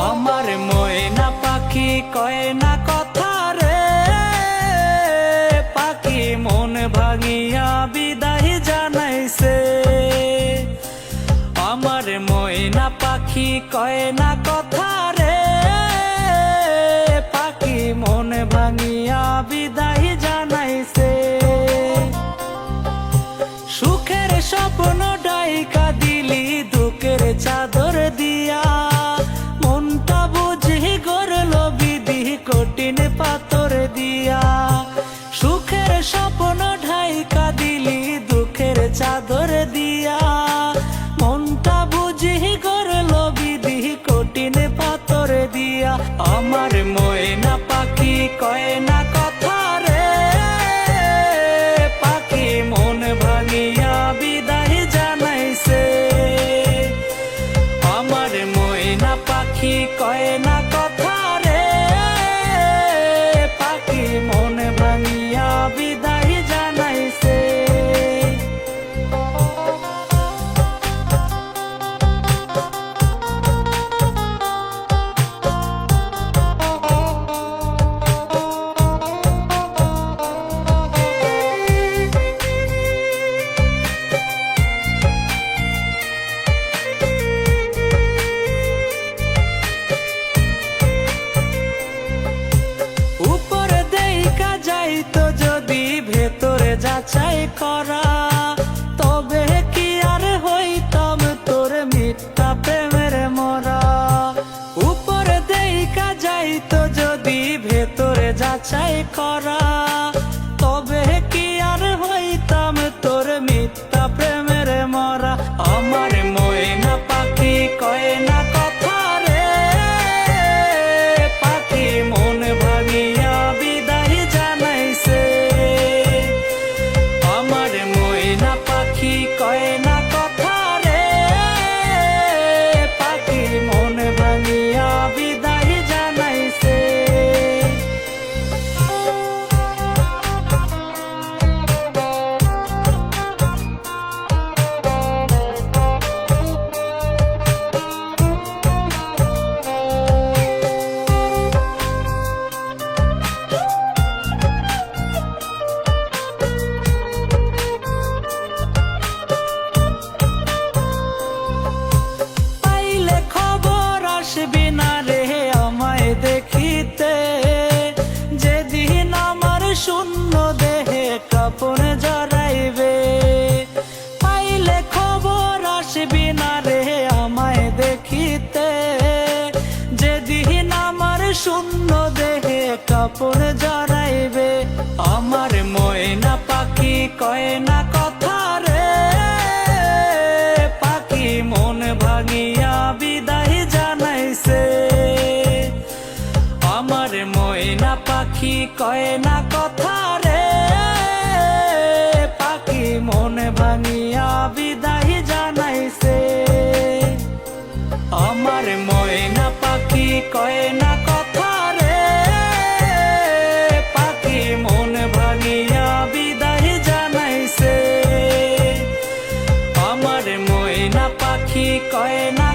আমার ময়না পাখি কয় না কথা রে, পাখি মন ভাঙিয়া বিদায় জানাইছে। আমার ময়না পাখি কয় না কথা রে, পাখি মন ভাঙিয়া বিদায় জানাইছে। সুখের স্বপ্ন ডাইকা দিলি দুঃখের চাদর দিয়া, মনটা বুঝি গড়ল বিধি কঠিন পাথর দিয়া। সুখের স্বপ্ন ঢাইকা দিলি দুঃখের চাদর দিয়া, মনটা বুঝি গড়ল বিধি কঠিন পাথর দিয়া। আমার ময়না পাখি কয় না কথা রে, পাখি মন ভাঙিয়া বিদায় জানাইছে। আমার ময়না পাখি কয় না কথা রে, পাখি মন ভাঙিয়া বিদায় জানাইছে। যাইতো যদি ভেতরে যাচাই করা, তবে কি আর হইতাম তোর মিথ্যা প্রেমের মরা। উপরে দেইকা যাইতো যদি ভেতরে যাচাই করা, তবে কি আর হইতাম তোর মিথ্যা প্রেমের মরা। আমার ময়না পাখি কয় না কথা রে, পাখি মন ভাঙিয়া বিদায় জানাইছে। আমার ময়না পাখি কয় না কথা রে, পাখি মন ভাঙিয়া বিদায় জানাইছে। দেখিতে যেদিন আমার শূন্য দেহে কাপন জড়াইবে, পাইলে খবর আসবি না রে আমায় দেখিতে। যেদিন আমার শূন্য দেহে কাপন জড়াইবে। আমার ময়না পাখি কয় না কথা রে, পাখি মন ভাঙিয়া বিদায় জানাইছে। আমার ময়না পাখি কয় না কথা রে, পাখি মন ভাঙিয়া বিদায় জানাইছে। আমার ময়না পাখি কয় না কথা রে, পাখি মন ভাঙিয়া বিদায় জানাইছে। আমার ময়না পাখি কয় না